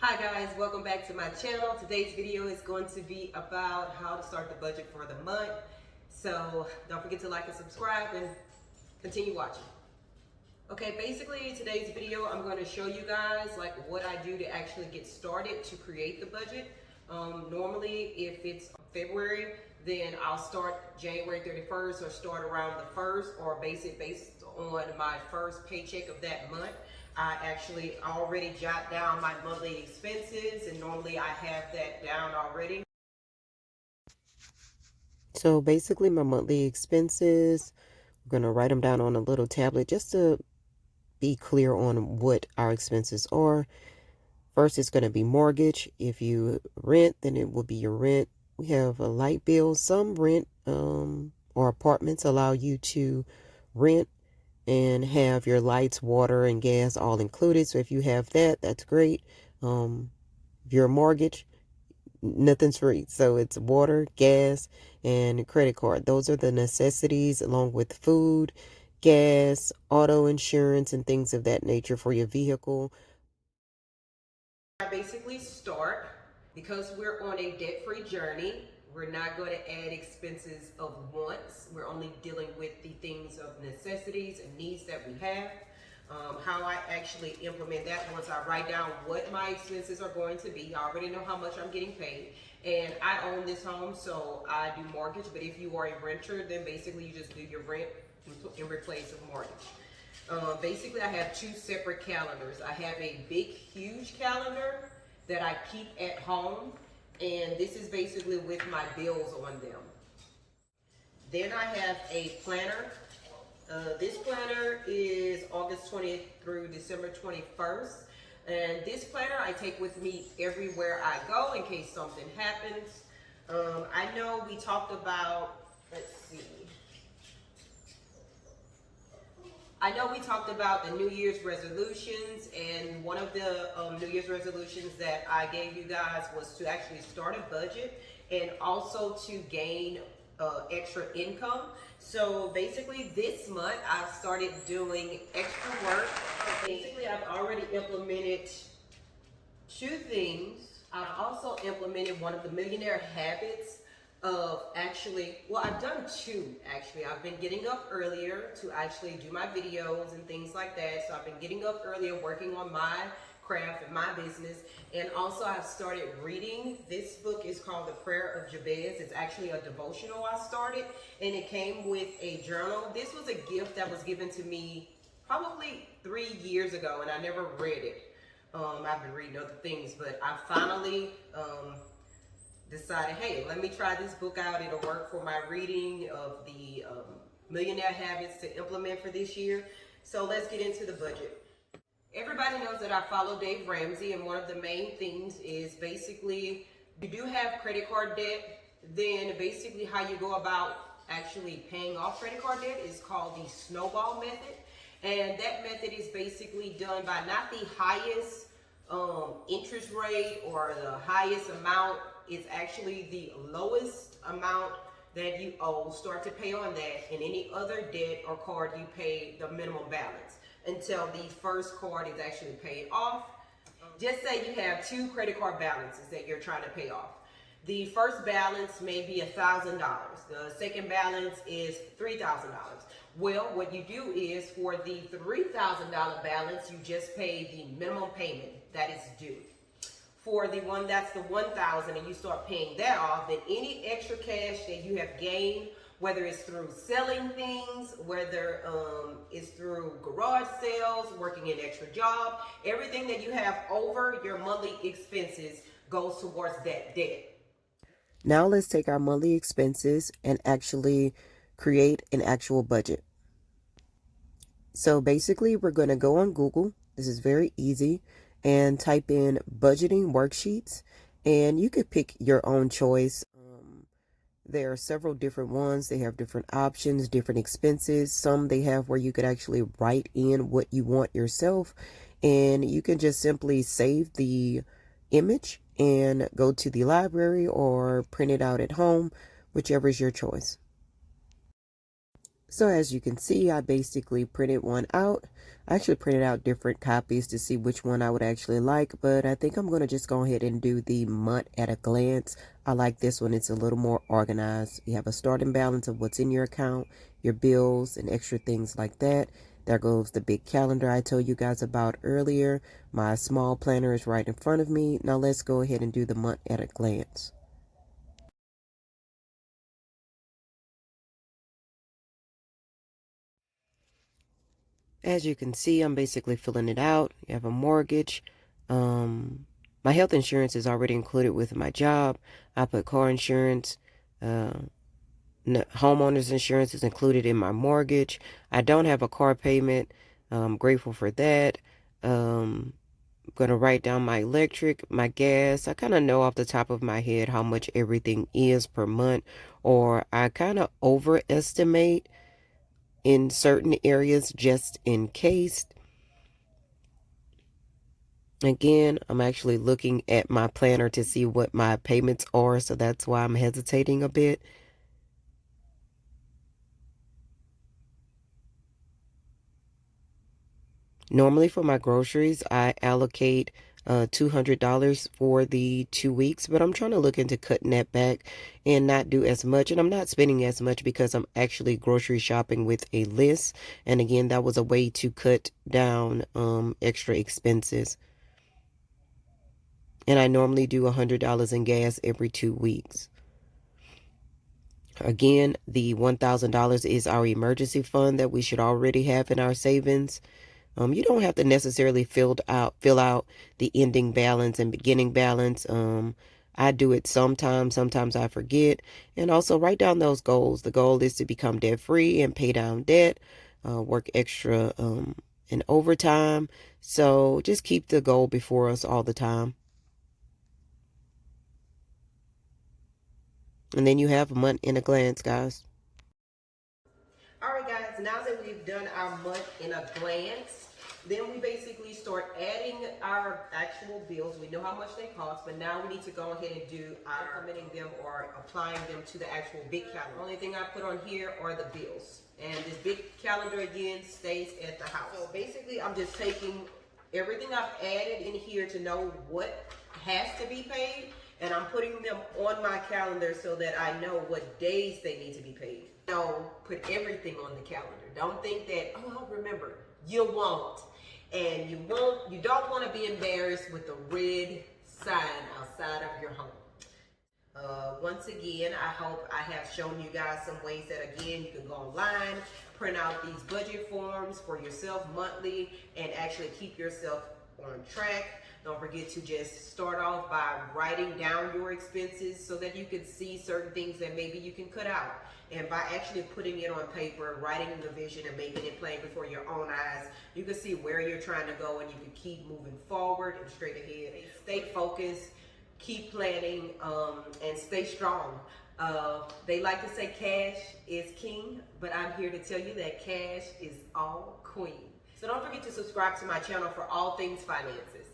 Hi guys, welcome back to my channel. Today's video is going to be about how to start the budget for the month. So don't forget to like and subscribe and continue watching. Okay, basically today's video I'm going to show you guys like what I do to actually get started to create the budget. Normally if it's February, then I'll start January 31st or start around the 1st or base it based on my first paycheck of that month. I actually already jot down my monthly expenses, and normally I have that down already. So basically my monthly expenses, we're going to write them down on a little tablet just to be clear on what our expenses are. First, it's going to be mortgage. If you rent, then it will be your rent. We have a light bill. Some rent or apartments allow you to rent and have your lights, water, and gas all included. So if you have that, that's great. If you're a mortgage, nothing's free. So it's water, gas, and credit card. Those are the necessities along with food, gas, auto insurance, and things of that nature for your vehicle. I basically start, because we're on a debt-free journey, we're not going to add expenses of wants. We're only dealing with the things of necessities and needs that we have. How I actually implement that, once I write down what my expenses are going to be, I already know how much I'm getting paid. And I own this home, so I do mortgage. But if you are a renter, then basically you just do your rent in replace of mortgage. Basically, I have two separate calendars. I have a big, huge calendar that I keep at home, and this is basically with my bills on them. Then I have a planner. This planner is August 20th through December 21st. And this planner I take with me everywhere I go in case something happens. I know we talked about, let's see. I know we talked about the New Year's resolutions, and one of the New Year's resolutions that I gave you guys was to actually start a budget and also to gain extra income. So basically this month I started doing extra work. Basically I've already implemented two things. I've also implemented one of the millionaire habits of actually, well, I've done two actually. I've been getting up earlier to actually do my videos and things like that. So I've been getting up earlier, working on my craft and my business. And also I've started reading. This book is called The Prayer of Jabez. It's actually a devotional I started, and it came with a journal. This was a gift that was given to me probably 3 years ago, and I never read it. I've been reading other things, but I finally decided, hey, let me try this book out. It'll work for my reading of the millionaire habits to implement for this year. So let's get into the budget. Everybody knows that I follow Dave Ramsey, and one of the main things is basically, you do have credit card debt, then basically how you go about actually paying off credit card debt is called the snowball method. And that method is basically done by not the highest interest rate or the highest amount. It's actually the lowest amount that you owe. Start to pay on that, and any other debt or card you pay the minimum balance until the first card is actually paid off. Just say you have two credit card balances that you're trying to pay off. The first balance may be $1,000. The second balance is $3,000. Well, what you do is for the $3,000 balance, you just pay the minimum payment that is due. For the one that's the $1,000 and you start paying that off, then any extra cash that you have gained, whether it's through selling things, whether it's through garage sales, working an extra job, everything that you have over your monthly expenses goes towards that debt. Now let's take our monthly expenses and actually create an actual budget. So basically we're going to go on Google. This is very easy, and type in budgeting worksheets, and you could pick your own choice. There are several different ones. They have different options, different expenses. Some they have where you could actually write in what you want yourself, and you can just simply save the image and go to the library or print it out at home, whichever is your choice. So as you can see, I basically printed one out. I actually printed out different copies to see which one I would actually like, but I think I'm going to just go ahead and do the month at a glance. I like this one. It's a little more organized. You have a starting balance of what's in your account, your bills, and extra things like that. There goes the big calendar I told you guys about earlier. My small planner is right in front of me. Now let's go ahead and do the month at a glance. As you can see, I'm basically filling it out. You have a mortgage. My health insurance is already included with my job. I put car insurance. Homeowner's insurance is included in my mortgage. I don't have a car payment. I'm grateful for that. I'm going to write down my electric, my gas. I kind of know off the top of my head how much everything is per month, or I kind of overestimate in certain areas just in case. Again, I'm actually looking at my planner to see what my payments are, so that's why I'm hesitating a bit. Normally for my groceries, I allocate $200 for the 2 weeks, but I'm trying to look into cutting that back and not do as much. And I'm not spending as much because I'm actually grocery shopping with a list. And again, that was a way to cut down extra expenses. And I normally do $100 in gas every 2 weeks. Again, the $1,000 is our emergency fund that we should already have in our savings. You don't have to necessarily fill out the ending balance and beginning balance. I do it sometimes I forget. And also write down those goals. The goal is to become debt free and pay down debt, work extra and overtime. So just keep the goal before us all the time. And then you have a month in a glance, guys. All right, guys, now that we've done our month in a glance, then we basically start adding our actual bills. We know how much they cost, but now we need to go ahead and do implementing them or applying them to the actual big calendar. The only thing I put on here are the bills. And this big calendar again stays at the house. So basically I'm just taking everything I've added in here to know what has to be paid, and I'm putting them on my calendar so that I know what days they need to be paid. No, put everything on the calendar. Don't think that, oh, I'll remember. You won't. And you don't want to be embarrassed with the red sign outside of your home. Once again, I hope I have shown you guys some ways that, again, you can go online, print out these budget forms for yourself monthly, and actually keep yourself on track. Don't forget to just start off by writing down your expenses so that you can see certain things that maybe you can cut out. And by actually putting it on paper, writing the vision and making it plain before your own eyes, you can see where you're trying to go, and you can keep moving forward and straight ahead. Stay focused, keep planning, and stay strong. They like to say cash is king, but I'm here to tell you that cash is all queen. So don't forget to subscribe to my channel for all things finances.